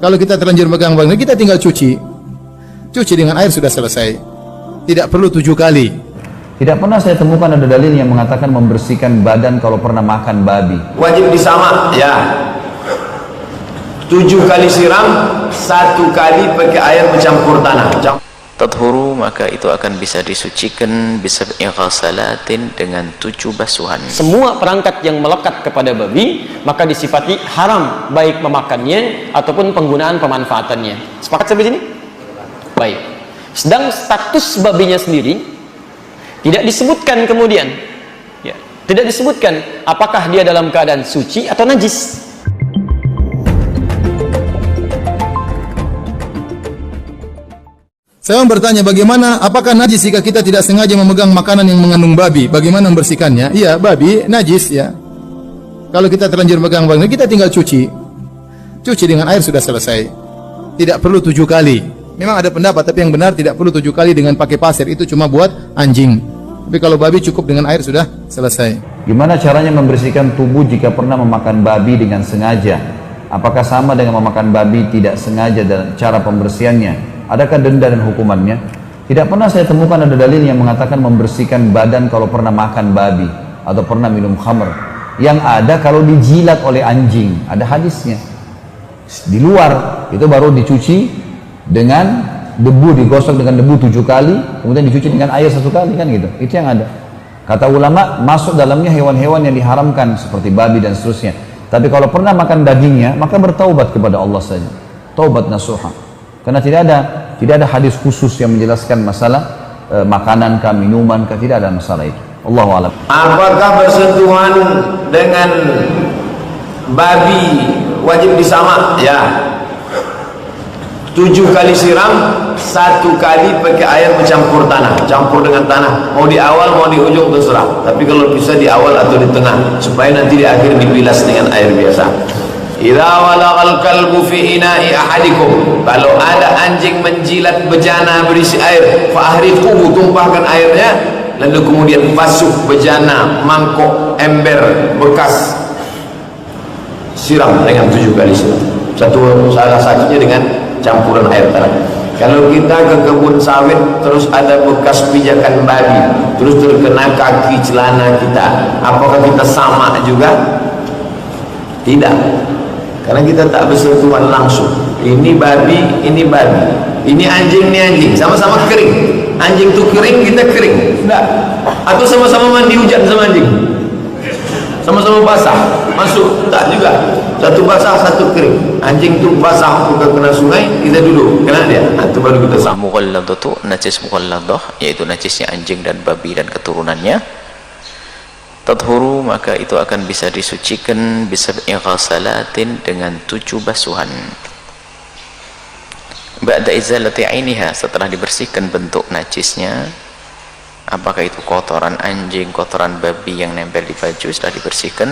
Kalau kita terlanjur megang babi, kita tinggal cuci. Cuci dengan air sudah selesai. Tidak perlu 7 kali. Tidak pernah saya temukan ada dalil yang mengatakan membersihkan badan kalau pernah makan babi. Wajib disamak, ya. 7 kali siram, 1 kali pakai air bercampur tanah. Tathuru, maka itu akan bisa disucikan bisa ighasalatin dengan 7 basuhan. Semua perangkat yang melekat kepada babi maka disifati haram, baik memakannya ataupun penggunaan pemanfaatannya. Sepakat sampai sini? Baik. Sedang status babinya sendiri tidak disebutkan kemudian, ya, tidak disebutkan apakah dia dalam keadaan suci atau najis. Saya mau bertanya, bagaimana, apakah najis jika kita tidak sengaja memegang makanan yang mengandung babi? Bagaimana membersihkannya? Iya, babi najis ya. Kalau kita terlanjur memegang babi, kita tinggal cuci. Cuci dengan air sudah selesai. Tidak perlu 7 kali. Memang ada pendapat, tapi yang benar tidak perlu 7 kali dengan pakai pasir. Itu cuma buat anjing. Tapi kalau babi cukup dengan air sudah selesai. Gimana caranya membersihkan tubuh jika pernah memakan babi dengan sengaja? Apakah sama dengan memakan babi tidak sengaja dalam cara pembersihannya? Adakah denda dan hukumannya? Tidak pernah saya temukan ada dalil yang mengatakan membersihkan badan kalau pernah makan babi atau pernah minum khamr. Yang ada kalau dijilat oleh anjing, ada hadisnya. Di luar itu baru dicuci dengan debu, digosok dengan debu 7 kali, kemudian dicuci dengan air 1 kali, kan gitu. Itu yang ada. Kata ulama, masuk dalamnya hewan-hewan yang diharamkan seperti babi dan seterusnya. Tapi kalau pernah makan dagingnya, maka bertaubat kepada Allah saja. Taubat nasuha. Karena tidak ada hadis khusus yang menjelaskan masalah makanan kah, minuman kah, tidak ada masalah itu. Allahu a'lam. Apakah bersentuhan dengan babi wajib disamak? Ya. 7 kali siram, 1 kali pakai air bercampur tanah, campur dengan tanah. Mau di awal, mau di ujung terserah. Tapi kalau bisa di awal atau di tengah, supaya nanti di akhir dibilas dengan air biasa. Idza walagal kalbu fi ina'i ahadikum, kalau ada anjing menjilat bejana berisi air, fa ahriquhu, tumpahkan airnya, lalu kemudian basuh bejana, mangkok, ember bekas, siram dengan 7 kali siram. Salah satunya dengan campuran air tanah. Kalau kita ke kebun sawit terus ada bekas pijakan babi, terus terkena kaki celana kita, apakah kita sama juga? Tidak, karena kita tak bersentuhan langsung. Ini babi, ini babi, ini anjing, sama-sama kering. Anjing itu kering, kita kering, enggak? Atau sama-sama mandi hujan sama anjing, sama-sama basah, masuk, tak juga. Satu basah, satu kering. Anjing itu basah, bukan kena sungai, kita duduk, kena dia, itu baru kita sah. Mughalladatu, najis mughalladah, yaitu najisnya anjing dan babi dan keturunannya. Tathuru, maka itu akan bisa disucikan bisa ighasalatin dengan 7 basuhan. Ba'da izalati ainiha, setelah dibersihkan bentuk najisnya, apakah itu kotoran anjing, kotoran babi yang nempel di baju, sudah dibersihkan,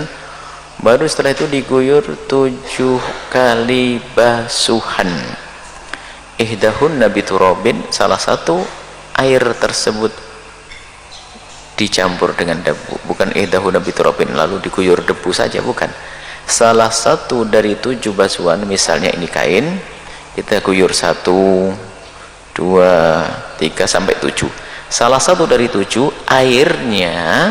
baru setelah itu diguyur 7 kali basuhan. Ihdahun nabi turabin, salah satu air tersebut dicampur dengan debu, bukan ihdahu nabi turabin lalu diguyur debu saja, bukan. Salah satu dari 7 basuhan, misalnya ini kain, kita guyur 1, 2, 3 sampai 7. Salah satu dari 7 airnya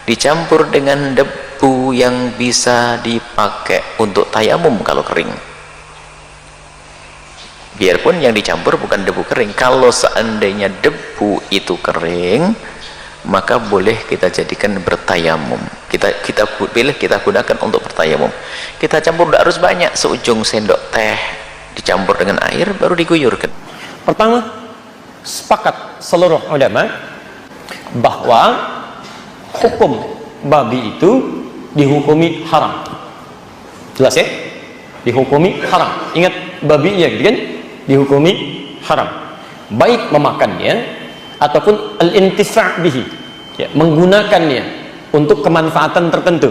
dicampur dengan debu yang bisa dipakai untuk tayamum kalau kering. Biarpun yang dicampur bukan debu kering, kalau seandainya debu itu kering, maka boleh kita jadikan bertayamum. Kita pilih, kita gunakan untuk bertayamum. Kita campur, tidak harus banyak, seujung sendok teh dicampur dengan air baru diguyurkan. Pertama, sepakat seluruh ulama bahwa hukum babi itu dihukumi haram. Jelas ya? Dihukumi haram. Ingat babi ya, gitu kan? Dihukumi haram. Baik memakannya ataupun al-intifa' bihi, ya, menggunakannya untuk kemanfaatan tertentu,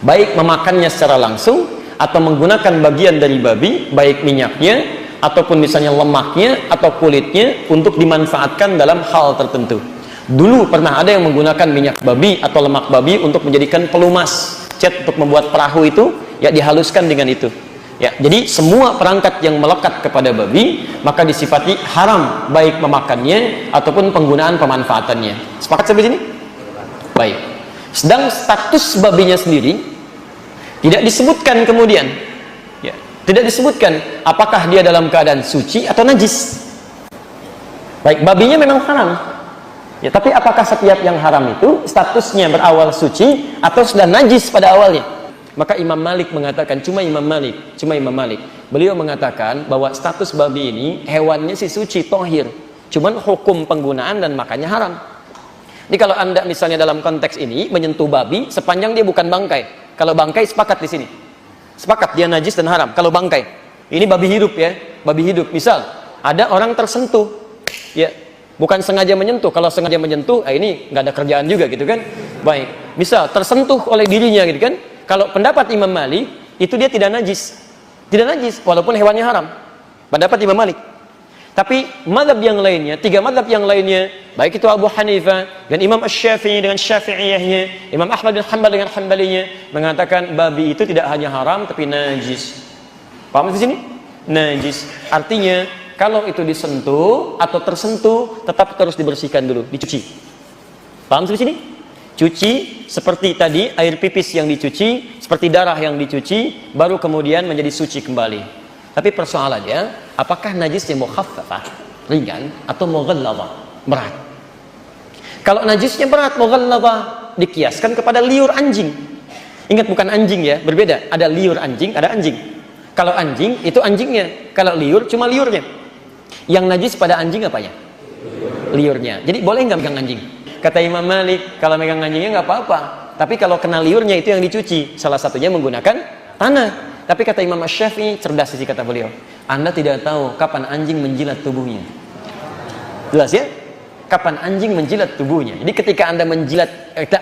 baik memakannya secara langsung atau menggunakan bagian dari babi, baik minyaknya ataupun misalnya lemaknya atau kulitnya untuk dimanfaatkan dalam hal tertentu. Dulu pernah ada yang menggunakan minyak babi atau lemak babi untuk menjadikan pelumas, cat untuk membuat perahu itu, ya dihaluskan dengan itu, Ya, jadi semua perangkat yang melekat kepada babi maka disifati haram, baik memakannya ataupun penggunaan pemanfaatannya. Sepakat sampai sini? Baik. Sedang status babinya sendiri tidak disebutkan kemudian. Ya, tidak disebutkan apakah dia dalam keadaan suci atau najis. Baik, babinya memang haram. Ya, tapi apakah setiap yang haram itu statusnya berawal suci atau sudah najis pada awalnya? Maka Imam Malik mengatakan, cuma Imam Malik, beliau mengatakan bahwa status babi ini hewannya sih suci, tohir, cuman hukum penggunaan dan makannya haram. Jadi kalau Anda misalnya dalam konteks ini menyentuh babi sepanjang dia bukan bangkai. Kalau bangkai sepakat di sini, sepakat dia najis dan haram. Kalau bangkai, ini babi hidup ya, babi hidup. Misal ada orang tersentuh, ya bukan sengaja menyentuh. Kalau sengaja menyentuh, ini nggak ada kerjaan juga gitu kan. Baik, misal tersentuh oleh dirinya gitu kan. Kalau pendapat Imam Malik, itu dia tidak najis. Tidak najis, walaupun hewannya haram. Pendapat Imam Malik. Tapi mazhab yang lainnya, 3 mazhab yang lainnya, baik itu Abu Hanifah dan Imam Asy-Syafi'i dengan Syafi'iyahnya, Imam Ahmad bin Hanbal dengan Hanbalinya, mengatakan babi itu tidak hanya haram tapi najis. Paham di sini? Najis. Artinya, kalau itu disentuh atau tersentuh, tetap terus dibersihkan dulu, dicuci. Paham di sini? Cuci seperti tadi air pipis yang dicuci, seperti darah yang dicuci, baru kemudian menjadi suci kembali. Tapi persoalannya, apakah najisnya mukhaffafah, ringan, atau mughalladhah, berat? Kalau najisnya berat, mughalladhah, dikiaskan kepada liur anjing. Ingat, bukan anjing ya, berbeda. Ada liur anjing, ada anjing. Kalau anjing, itu anjingnya. Kalau liur, cuma liurnya. Yang najis pada anjing apanya? Liurnya. Jadi boleh nggak megang anjing? Kata Imam Malik, kalau megang anjingnya nggak apa-apa. Tapi kalau kena liurnya itu yang dicuci. Salah satunya menggunakan tanah. Tapi kata Imam Asy-Syafi'i, cerdas sih kata beliau. Anda tidak tahu kapan anjing menjilat tubuhnya. Jelas ya? Kapan anjing menjilat tubuhnya. Jadi ketika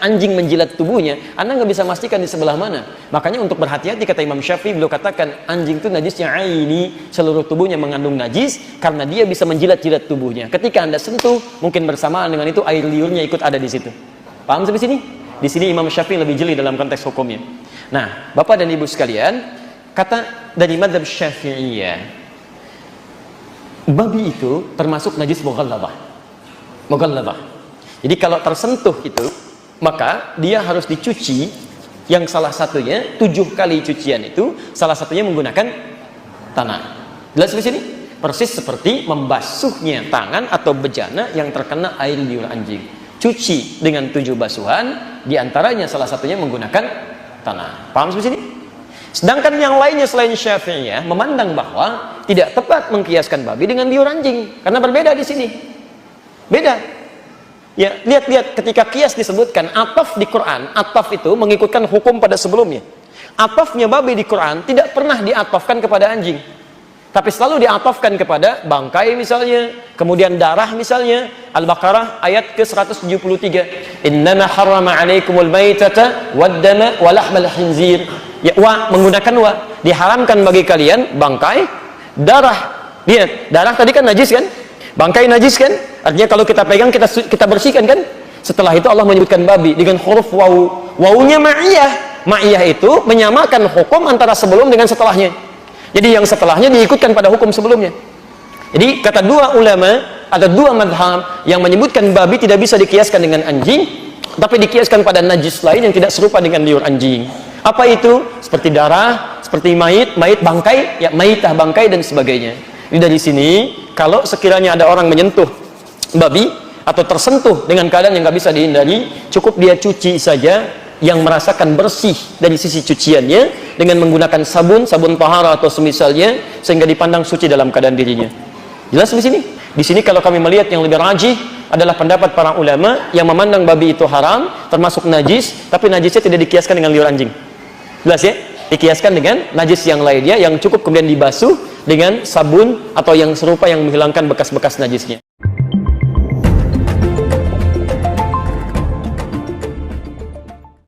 anjing menjilat tubuhnya, Anda nggak bisa memastikan di sebelah mana. Makanya untuk berhati-hati kata Imam Syafi'i, beliau katakan anjing itu najisnya aini, seluruh tubuhnya mengandung najis karena dia bisa menjilat-jilat tubuhnya. Ketika Anda sentuh, mungkin bersamaan dengan itu air liurnya ikut ada di situ. Paham sampai sini? Di sini Imam Syafi'i lebih jeli dalam konteks hukumnya. Nah, Bapak dan Ibu sekalian, kata dari mazhab Syafi'iyah, babi itu termasuk najis mughalladhah. Jadi kalau tersentuh itu, maka dia harus dicuci, yang salah satunya 7 kali cucian itu, salah satunya menggunakan tanah. Jelas di sini? Persis seperti membasuhnya tangan atau bejana yang terkena air liur anjing. Cuci dengan 7 basuhan, diantaranya salah satunya menggunakan tanah. Paham di sini? Sedangkan yang lainnya selain Syafi'iyah memandang bahwa tidak tepat mengkiaskan babi dengan liur anjing, karena berbeda di sini. Beda. Ya, lihat ketika kias disebutkan ataf di Quran, ataf itu mengikutkan hukum pada sebelumnya. Atafnya babi di Quran tidak pernah diatafkan kepada anjing. Tapi selalu diatafkan kepada bangkai misalnya, kemudian darah misalnya. Al-Baqarah ayat ke-173. Innama harrama 'alaikumul maitata wad-dama wa lahmal khinzir. Ya, menggunakan diharamkan bagi kalian bangkai, darah. Lihat, darah tadi kan najis kan? Bangkai najis kan? Artinya kalau kita pegang kita bersihkan kan? Setelah itu Allah menyebutkan babi dengan huruf waw. Wawunya ma'iyah. Ma'iyah itu menyamakan hukum antara sebelum dengan setelahnya. Jadi yang setelahnya diikutkan pada hukum sebelumnya. Jadi kata 2 ulama, ada 2 madhab yang menyebutkan babi tidak bisa dikiaskan dengan anjing, tapi dikiaskan pada najis lain yang tidak serupa dengan liur anjing. Apa itu? Seperti darah, seperti mayit bangkai, ya mayitah bangkai dan sebagainya. Jadi dari sini, kalau sekiranya ada orang menyentuh babi atau tersentuh dengan keadaan yang nggak bisa dihindari, cukup dia cuci saja, yang merasakan bersih dari sisi cuciannya dengan menggunakan sabun tahara atau semisalnya, sehingga dipandang suci dalam keadaan dirinya. Jelas di sini? Di sini kalau kami melihat yang lebih rajih adalah pendapat para ulama yang memandang babi itu haram, termasuk najis, tapi najisnya tidak dikiaskan dengan liur anjing. Jelas ya? Dikiaskan dengan najis yang lainnya yang cukup kemudian dibasuh dengan sabun atau yang serupa yang menghilangkan bekas-bekas najisnya.